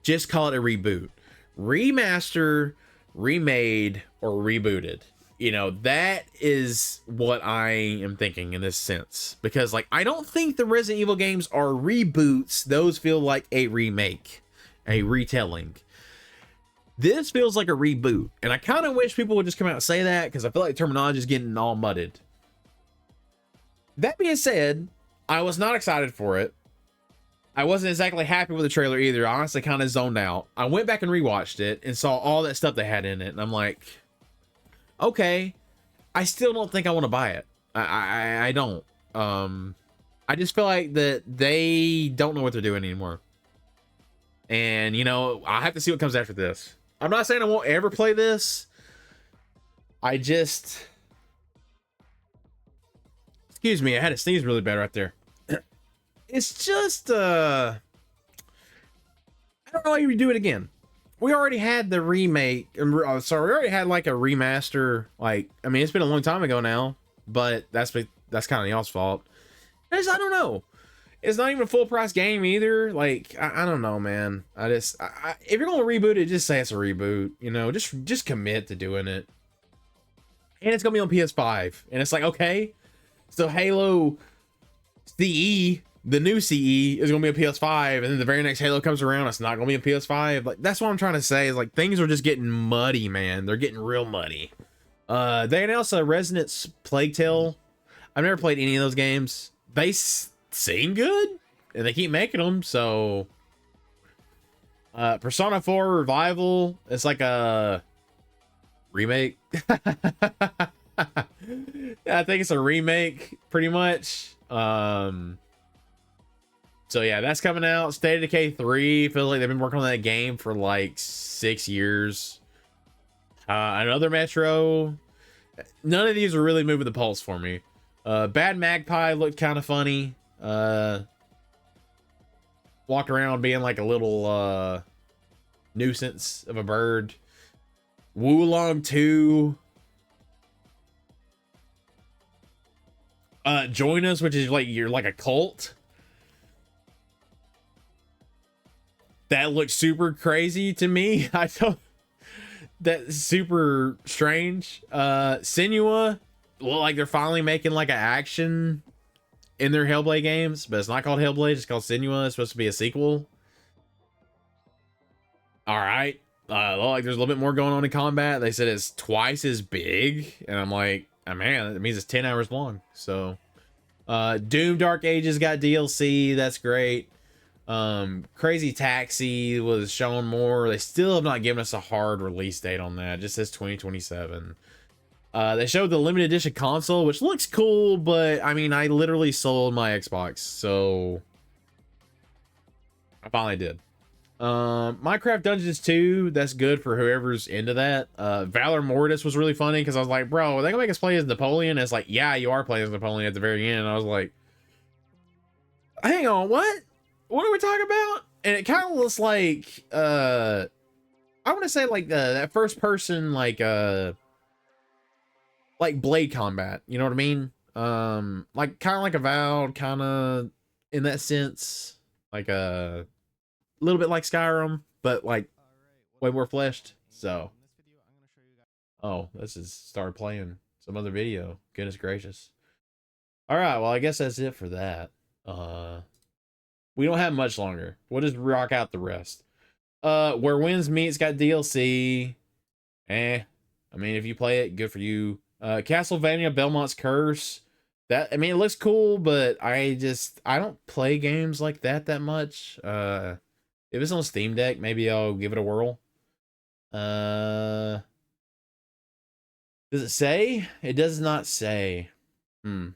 Just call it a reboot. Remaster, remade, or rebooted. You know, that is what I am thinking in this sense. Because, like, I don't think the Resident Evil games are reboots. Those feel like a remake, a retelling. This feels like a reboot, and I kind of wish people would just come out and say that, because I feel like terminology is getting all mudded. That being said, I was not excited for it. I wasn't exactly happy with the trailer either. I honestly kind of zoned out. I went back and rewatched it and saw all that stuff they had in it, and I'm like, okay, I still don't think I want to buy it. I don't. I just feel like that they don't know what they're doing anymore. And, you know, I have to see what comes after this. I'm not saying I won't ever play this. I just... Excuse me, I had to sneeze really bad right there. It's just, I don't know how you do it again. We already had the remake, sorry, we already had like a remaster. Like, I mean, it's been a long time ago now, but that's kind of y'all's fault. I don't know. It's not even a full price game either. Like, I don't know, man. If you're gonna reboot it, just say it's a reboot. You know, just commit to doing it. And it's gonna be on PS5, and it's like, okay, so Halo CE, the new CE, is gonna be a PS5, and then the very next Halo comes around, it's not gonna be a PS5. Like, that's what I'm trying to say, is like, things are just getting muddy, man. They're getting real muddy. They announced a Resident Plague Tale. I've never played any of those games. They seem good, and they keep making them. So Persona 4 Revival, it's like a remake. I think it's a remake pretty much. So yeah, that's coming out. State of Decay 3, feels like they've been working on that game for like 6 years. Another Metro. None of these are really moving the pulse for me. Bad Magpie looked kind of funny. Walked around being like a little nuisance of a bird. Wulong 2. Join Us, which is like, you're like a cult. That looks super crazy to me. I don't... That's super strange. Senua, well, like they're finally making like an action in their Hellblade games, but it's not called Hellblade, it's called Senua. It's supposed to be a sequel. All right. Like there's a little bit more going on in combat. They said it's twice as big, and I'm like, oh, man, that means it's 10 hours long. So Doom Dark Ages got DLC. That's great. Crazy Taxi was shown more. They still have not given us a hard release date on that. It just says 2027. They showed the limited edition console, which looks cool, but I mean, I literally sold my Xbox, so I finally did. Minecraft Dungeons 2, that's good for whoever's into that. Valor Mortis was really funny, because I was like, bro, are they gonna make us play as Napoleon? And it's like, yeah, you are playing as Napoleon at the very end. And I was like, hang on, what are we talking about? And it kind of looks like I want to say like that first person like blade combat, you know what I mean? Like kind of like Avowed, kind of in that sense, like a little bit like Skyrim, but like way more fleshed. So oh, this is started playing some other video. Goodness gracious. All right, well, I guess that's it for that. We don't have much longer. We'll just rock out the rest. Where Winds Meet's got DLC. I mean, if you play it, good for you. Castlevania Belmont's Curse. That, I mean, it looks cool, but I don't play games like that much. If it's on Steam Deck, maybe I'll give it a whirl. Does it say? It does not say. This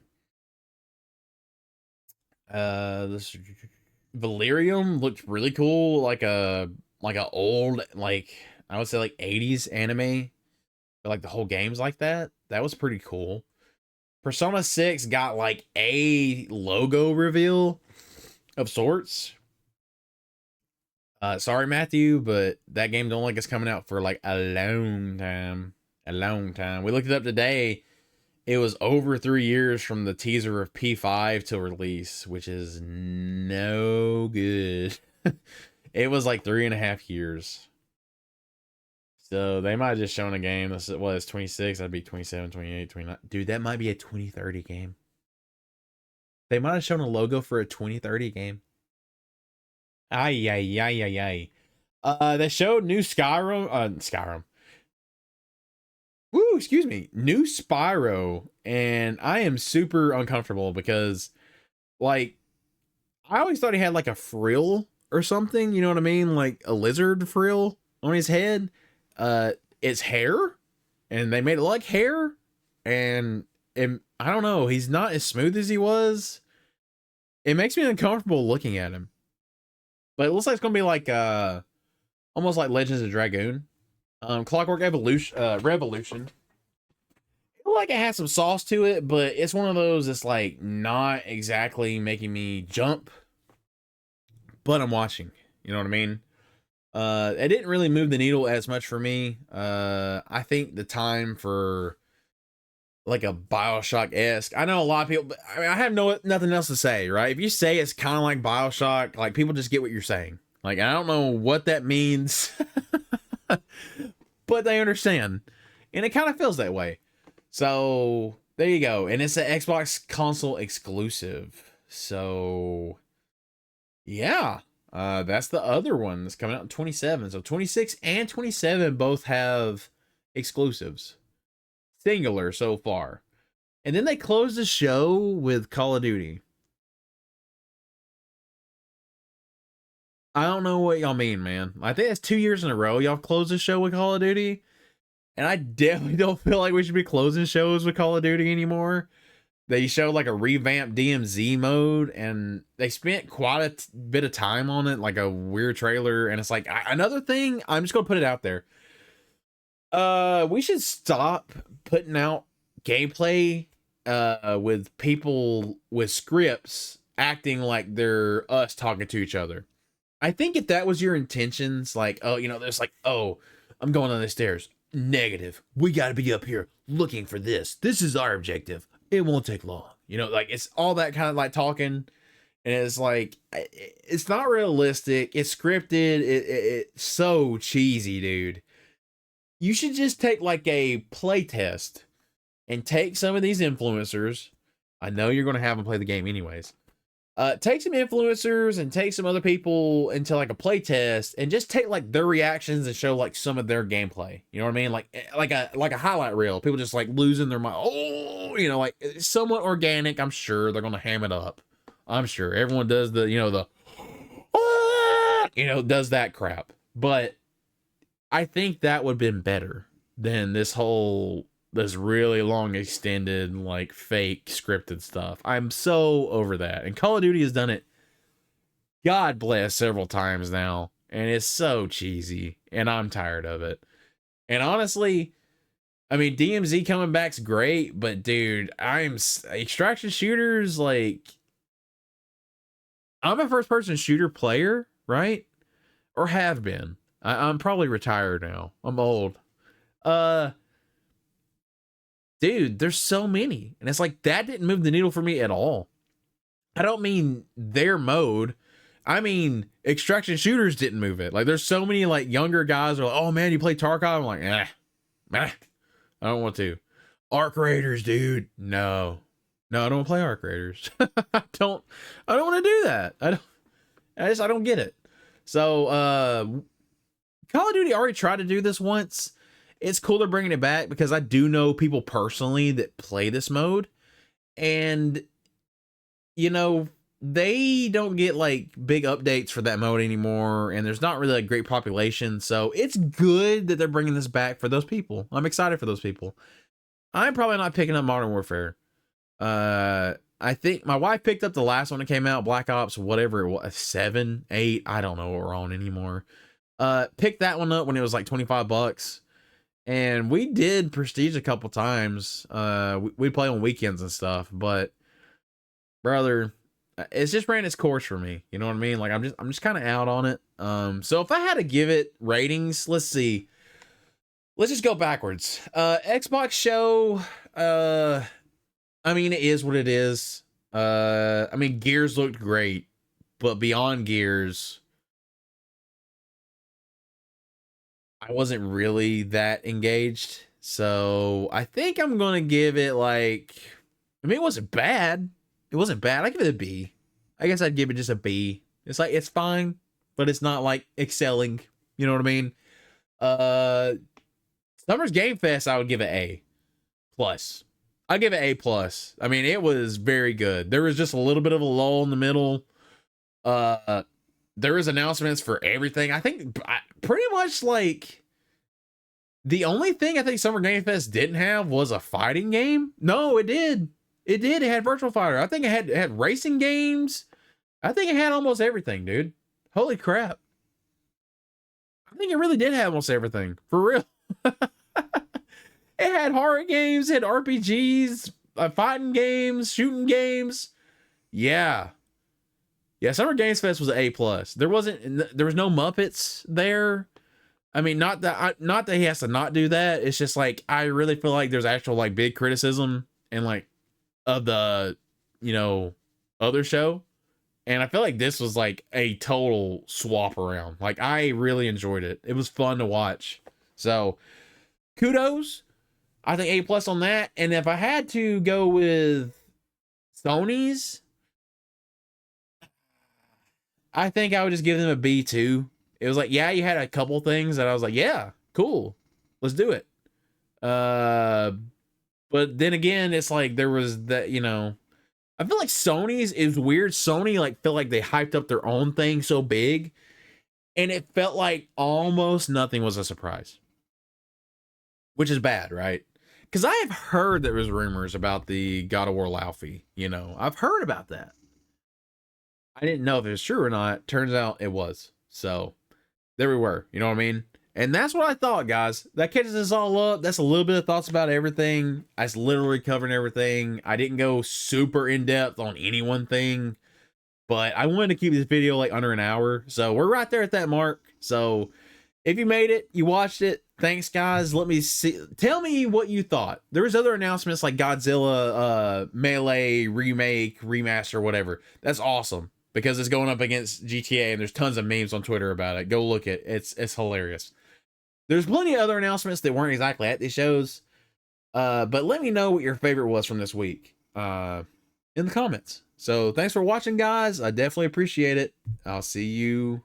Valerium looked really cool, like a old, like I would say like 80s anime, but like the whole game's like that. That was pretty cool. Persona 6 got like a logo reveal of sorts. Sorry, Matthew, but that game don't like it's coming out for like a long time. A long time. We looked it up today. It was over 3 years from the teaser of P5 to release, which is no good. It was like 3.5 years. So they might have just shown a game. That's what, it's 26. That'd be 27, 28, 29. Dude, that might be a 2030 game. They might have shown a logo for a 2030 game. Ay, ay, ay, ay, ay. They showed new Skyrim. Woo, excuse me, new Spyro, and I am super uncomfortable because, like, I always thought he had like a frill or something. You know what I mean? Like a lizard frill on his head. It's hair, and they made it like hair, and I don't know. He's not as smooth as he was. It makes me uncomfortable looking at him. But it looks like it's gonna be like almost like Legends of Dragoon. Clockwork Evolution, Revolution. I feel like it has some sauce to it, but it's one of those that's like not exactly making me jump, but I'm watching. You know what I mean? It didn't really move the needle as much for me. I think the time for like a Bioshock-esque. I know a lot of people, but I mean, I have nothing else to say, right? If you say it's kind of like Bioshock, like people just get what you're saying. Like I don't know what that means, but they understand, and it kind of feels that way. So there you go, and it's an Xbox console exclusive. So yeah, that's the other one that's coming out in 27. So 26 and 27 both have exclusives, singular so far. And then they closed the show with Call of Duty. I don't know what y'all mean, man. I think that's 2 years in a row y'all closed the show with Call of Duty. And I definitely don't feel like we should be closing shows with Call of Duty anymore. They showed like a revamped DMZ mode, and they spent quite a bit of time on it, like a weird trailer. And it's like another thing. I'm just gonna put it out there. We should stop putting out gameplay with people with scripts acting like they're us talking to each other. I think if that was your intentions, like, oh, you know, there's like, oh, I'm going on the stairs. Negative. We got to be up here looking for this. This is our objective. It won't take long. You know, like it's all that kind of like talking. And it's like, it's not realistic. It's scripted. It's so cheesy, dude. You should just take like a play test and take some of these influencers. I know you're going to have them play the game anyways. Take some influencers and take some other people into like a play test and just take like their reactions and show like some of their gameplay. You know what I mean? Like a highlight reel. People just like losing their mind. Oh, you know, like it's somewhat organic. I'm sure they're gonna ham it up. I'm sure everyone does the, you know, does that crap. But I think that would have been better than this really long extended like fake scripted stuff. I'm so over that. And Call of Duty has done it, God bless, several times now, and it's so cheesy and I'm tired of it. And honestly, I mean, DMZ coming back's great, but dude, extraction shooters, like, I'm a first person shooter player, right? Or have been. I'm probably retired now. I'm old. Dude, there's so many. And it's like, that didn't move the needle for me at all. I don't mean their mode. I mean, extraction shooters didn't move it. Like, there's so many, like, younger guys who are like, oh, man, you play Tarkov? I'm like, I don't want to. Arc Raiders, dude. No, I don't play Arc Raiders. I don't want to do that. I don't get it. So, Call of Duty already tried to do this once. It's cool they're bringing it back because I do know people personally that play this mode, and you know, they don't get like big updates for that mode anymore, and there's not really a great population, so it's good that they're bringing this back for those people. I'm excited for those people. I'm probably not picking up Modern Warfare. I think my wife picked up the last one that came out, Black Ops, whatever it was, 7, 8, I don't know what we're on anymore. Picked that one up when it was like $25. And we did Prestige a couple times. We play on weekends and stuff, but brother, it's just ran its course for me. You know what I mean? Like I'm just kind of out on it. So if I had to give it ratings, let's see. Let's just go backwards. Xbox show. I mean, it is what it is. I mean, Gears looked great, but beyond Gears, I wasn't really that engaged. So I think I'm going to give it like, I mean, it wasn't bad. It wasn't bad. I give it a B. I guess I'd give it just a B. It's like, it's fine, but it's not like excelling. You know what I mean? Uh, Summer's Game Fest, I would give it A plus. I give it A plus. I mean, it was very good. There was just a little bit of a lull in the middle. There was announcements for everything. I think pretty much like the only thing I think Summer Game Fest didn't have was a fighting game. No, it did. It did. It had Virtual Fighter. I think it had racing games. I think it had almost everything, dude. Holy crap. I think it really did have almost everything. For real. It had horror games, it had RPGs, fighting games, shooting games. Yeah. Yeah, Summer Games Fest was an A plus. There was no Muppets there. I mean, not that he has to not do that. It's just like I really feel like there's actual like big criticism and like of the, you know, other show. And I feel like this was like a total swap around. Like I really enjoyed it. It was fun to watch. So kudos. I think A plus on that. And if I had to go with Sony's, I think I would just give them a B too. It was like, yeah, you had a couple things that I was like, yeah, cool, let's do it. But then again, it's like there was that, you know, I feel like Sony's is weird. Sony like felt like they hyped up their own thing so big, and it felt like almost nothing was a surprise, which is bad, right? Because I have heard there was rumors about the God of War Laufey. You know, I've heard about that. I didn't know if it was true or not. Turns out it was. So there we were. You know what I mean? And that's what I thought, guys. That catches us all up. That's a little bit of thoughts about everything. I was literally covering everything. I didn't go super in depth on any one thing, but I wanted to keep this video like under an hour. So we're right there at that mark. So if you made it, you watched it, thanks, guys. Let me see. Tell me what you thought. There was other announcements like Godzilla, Melee remake, remaster, whatever. That's awesome because it's going up against GTA, and there's tons of memes on Twitter about it. Go look at it. It's hilarious. There's plenty of other announcements that weren't exactly at these shows. But let me know what your favorite was from this week in the comments. So thanks for watching, guys. I definitely appreciate it. I'll see you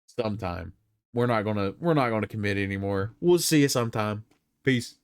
sometime. We're not gonna commit anymore. We'll see you sometime. Peace.